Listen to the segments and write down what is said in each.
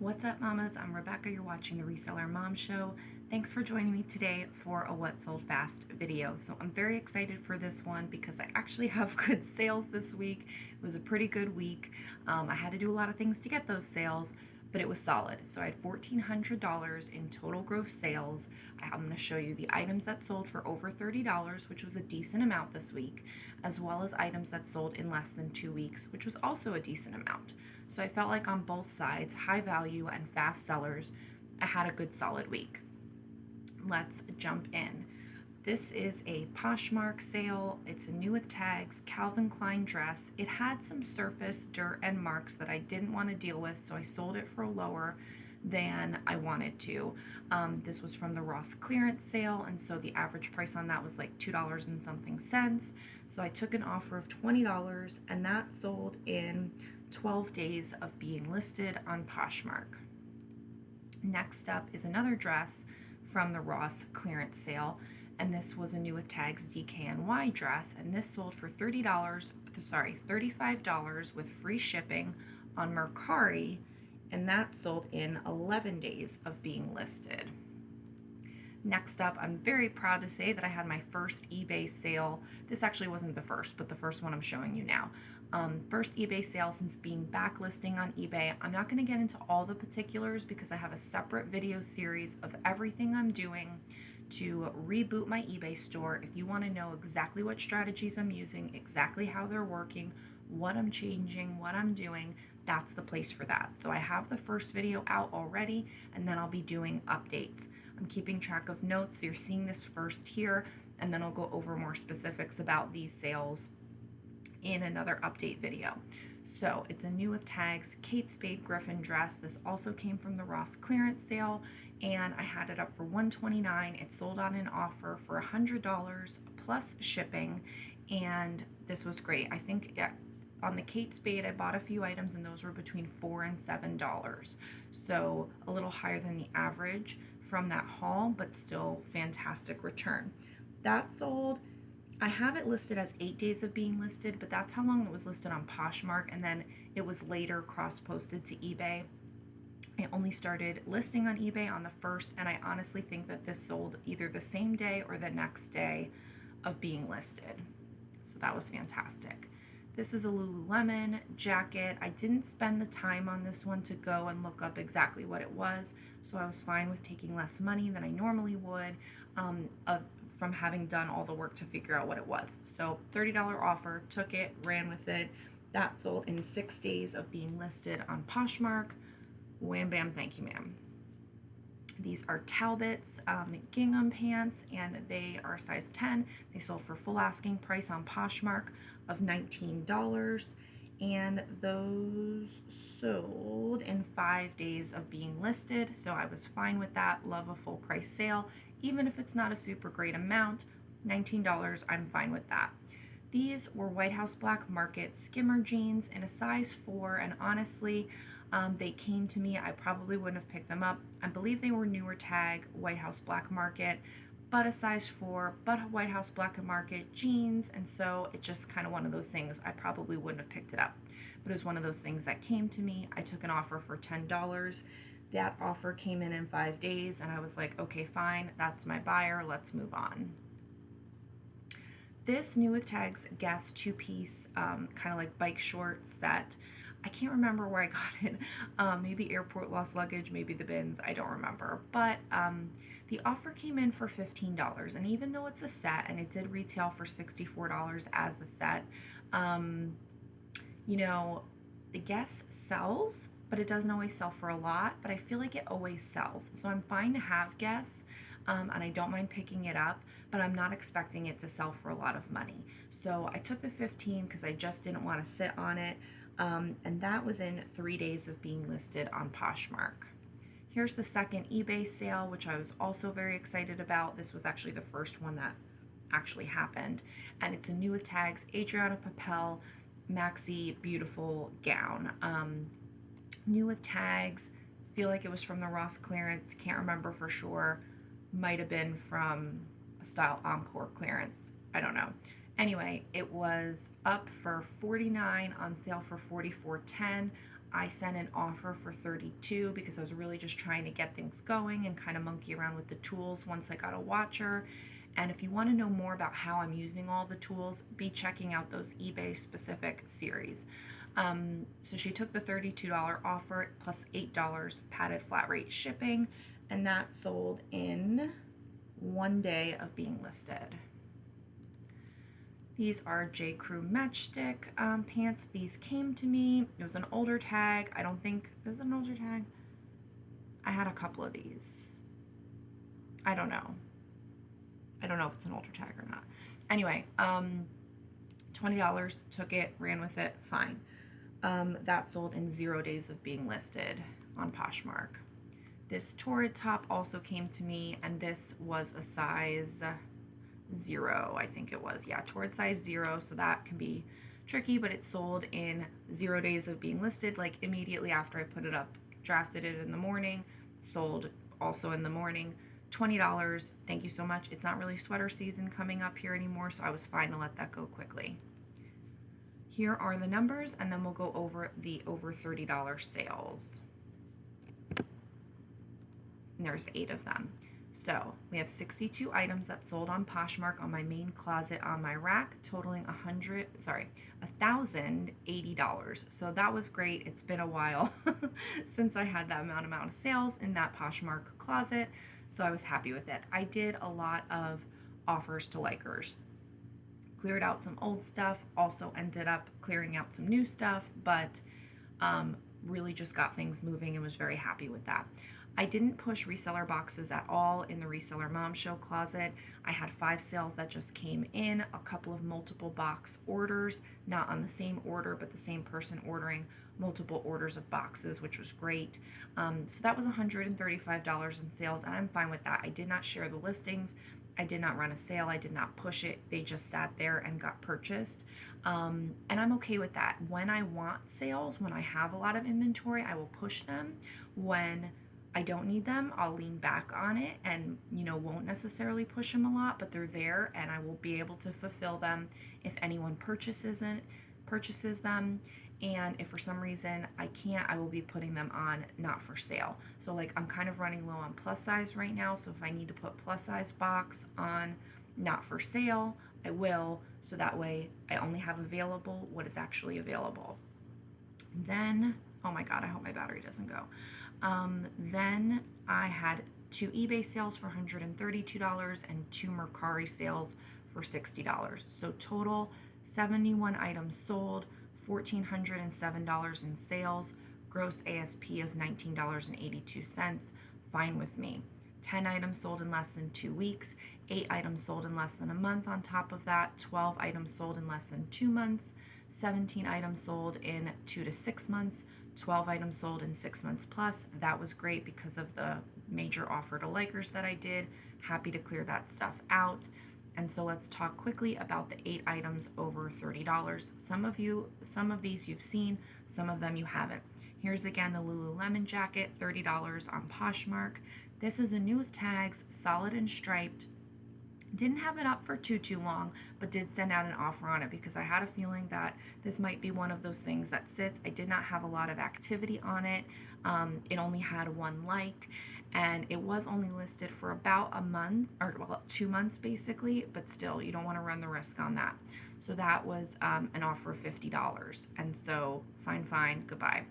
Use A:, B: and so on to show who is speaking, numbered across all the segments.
A: What's up, mamas? I'm Rebecca. You're watching the Reseller Mom Show. Thanks for joining me today for a What Sold Fast video. So I'm very excited for this one because I actually have good sales this week. It was a pretty good week. I had to do a lot of things to get those sales, but it was solid. So I had $1,400 in total gross sales. I'm going to show you the items that sold for over $30, which was a decent amount this week, as well as items that sold in less than 2 weeks, which was also a decent amount. So I felt like on both sides, high value and fast sellers, I had a good solid week. Let's jump in. This is a Poshmark sale. It's a new with tags Calvin Klein dress. It had some surface dirt and marks that I didn't want to deal with, so I sold it for lower than I wanted to. This was from the Ross clearance sale, and so the average price on that was like $2 and something cents. So I took an offer of $20, and that sold in 12 days of being listed on Poshmark. Next up is another dress from the Ross clearance sale, and this was a new with tags DKNY dress, and this sold for $35 with free shipping on Mercari, and that sold in 11 days of being listed. Next up, I'm very proud to say that I had my first eBay sale. This actually wasn't the first, but the first one I'm showing you now. First eBay sale since being backlisting on eBay. I'm not going to get into all the particulars because I have a separate video series of everything I'm doing to reboot my eBay store. If you want to know exactly what strategies I'm using, exactly how they're working, what I'm changing, what I'm doing, that's the place for that. So I have the first video out already, and then I'll be doing updates. I'm keeping track of notes, so you're seeing this first here, and then I'll go over more specifics about these sales in another update video. So it's a new with tags Kate Spade Griffin dress. This also came from the Ross clearance sale, and I had it up for $129. It sold on an offer for $100 plus shipping, and this was great. I think on the Kate Spade, I bought a few items, and those were between $4 and $7. So a little higher than the average from that haul, but still fantastic return. That sold. I have it listed as 8 days of being listed, but that's how long it was listed on Poshmark, and then it was later cross-posted to eBay. I only started listing on eBay on the 1st, and I honestly think that this sold either the same day or the next day of being listed. So that was fantastic. This is a Lululemon jacket. I didn't spend the time on this one to go and look up exactly what it was, so I was fine with taking less money than I normally would from having done all the work to figure out what it was. So $30 offer, took it, ran with it. That sold in 6 days of being listed on Poshmark. Wham bam, thank you ma'am. These are Talbot's gingham pants, and they are size 10. They sold for full asking price on Poshmark of $19, and those sold in 5 days of being listed, so I was fine with that. Love a full price sale, even if it's not a super great amount. $19, I'm fine with that. These were White House Black Market skimmer jeans in a size 4, and honestly, they came to me. I probably wouldn't have picked them up. I believe they were newer tag White House Black Market, but a size 4, but White House Black Market jeans, and so it's just kind of one of those things. I probably wouldn't have picked it up, but it was one of those things that came to me. I took an offer for $10. That offer came in 5 days, and I was like, okay, fine, that's my buyer, let's move on. This new with tags Guess 2-piece kind of like bike short set. I can't remember where I got it. Maybe airport lost luggage, maybe the bins, I don't remember. But the offer came in for $15, and even though it's a set, and it did retail for $64 as the set, you know, the Guess sells, but it doesn't always sell for a lot, but I feel like it always sells. So I'm fine to have Guess, and I don't mind picking it up, but I'm not expecting it to sell for a lot of money. So I took the 15 because I just didn't want to sit on it. And that was in 3 days of being listed on Poshmark. Here's the second eBay sale, which I was also very excited about. This was actually the first one that actually happened, and it's a new with tags Adriana Papel maxi beautiful gown. New with tags, feel like it was from the Ross clearance, can't remember for sure. Might have been from a Style Encore clearance, I don't know. Anyway, it was up for $49, on sale for $44.10. I sent an offer for $32 because I was really just trying to get things going and kind of monkey around with the tools once I got a watcher. And if you want to know more about how I'm using all the tools, be checking out those eBay specific series. So she took the $32 offer plus $8 padded flat rate shipping, and that sold in 1 day of being listed. These are J. Crew Matchstick pants. These came to me. It was an older tag. I don't think, is it an older tag? I had a couple of these. I don't know. I don't know if it's an older tag or not. Anyway, $20, took it, ran with it, fine. That sold in 0 days of being listed on Poshmark. This Torrid top also came to me, and this was a size 0, I think it was. Yeah, Torrid size 0, so that can be tricky, but it sold in 0 days of being listed, like immediately after I put it up. Drafted it in the morning, sold also in the morning. $20, thank you so much. It's not really sweater season coming up here anymore, so I was fine to let that go quickly. Here are the numbers, and then we'll go over the over $30 sales. And there's 8 of them. So we have 62 items that sold on Poshmark on my main closet on my rack, totaling $1,080. So that was great. It's been a while since I had that amount of sales in that Poshmark closet, so I was happy with it. I did a lot of offers to likers. Cleared out some old stuff, also ended up clearing out some new stuff, but really just got things moving and was very happy with that. I didn't push reseller boxes at all in the Reseller Mom Show closet. I had 5 sales that just came in, a couple of multiple box orders, not on the same order, but the same person ordering multiple orders of boxes, which was great. So that was $135 in sales, and I'm fine with that. I did not share the listings. I did not run a sale. I did not push it. They just sat there and got purchased. And I'm okay with that. When I want sales, when I have a lot of inventory, I will push them. When I don't need them, I'll lean back on it and, won't necessarily push them a lot, but they're there and I will be able to fulfill them if anyone purchases them. And if for some reason I can't, I will be putting them on not for sale. So like I'm kind of running low on plus size right now. So if I need to put plus size box on not for sale, I will. So that way I only have available what is actually available. Then, oh my God, I hope my battery doesn't go. Then I had 2 eBay sales for $132 and 2 Mercari sales for $60. So total 71 items sold, $1,407 in sales, gross ASP of $19.82, fine with me. 10 items sold in less than 2 weeks, 8 items sold in less than a month on top of that, 12 items sold in less than 2 months, 17 items sold in 2 to 6 months, 12 items sold in 6 months plus. That was great because of the major offer to likers that I did. Happy to clear that stuff out. And so let's talk quickly about the 8 items over $30. Some of these you've seen, some of them you haven't. Here's again the Lululemon jacket, $30 on Poshmark. This is a new with tags, solid and striped. Didn't have it up for too long, but did send out an offer on it because I had a feeling that this might be one of those things that sits. I did not have a lot of activity on it. It only had 1 like, and it was only listed for about a month, or 2 months basically, but still, you don't want to run the risk on that. So that was an offer of $50, and so fine, goodbye.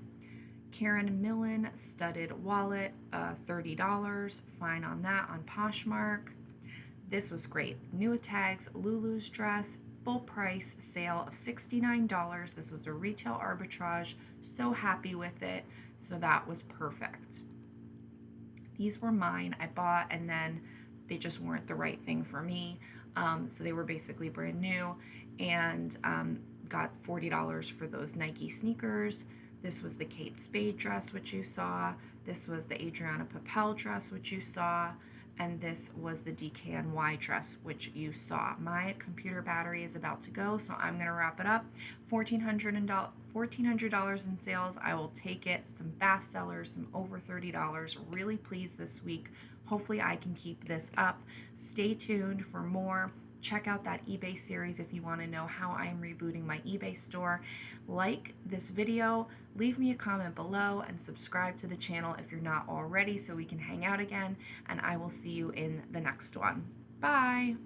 A: Karen Millen studded wallet, $30, fine on that on Poshmark. This was great. New with tags, Lulu's dress, full price sale of $69. This was a retail arbitrage. So happy with it. So that was perfect. These were mine. I bought and then they just weren't the right thing for me. So they were basically brand new, and got $40 for those Nike sneakers. This was the Kate Spade dress, which you saw. This was the Adriana Papel dress, which you saw. And this was the DKNY dress, which you saw. My computer battery is about to go, so I'm going to wrap it up. $1,400 in sales. I will take it. Some fast sellers, some over $30. Really pleased this week. Hopefully I can keep this up. Stay tuned for more check out that eBay series if you want to know how I'm rebooting my eBay store. Like this video, leave me a comment below, and subscribe to the channel if you're not already so we can hang out again, and I will see you in the next one. Bye!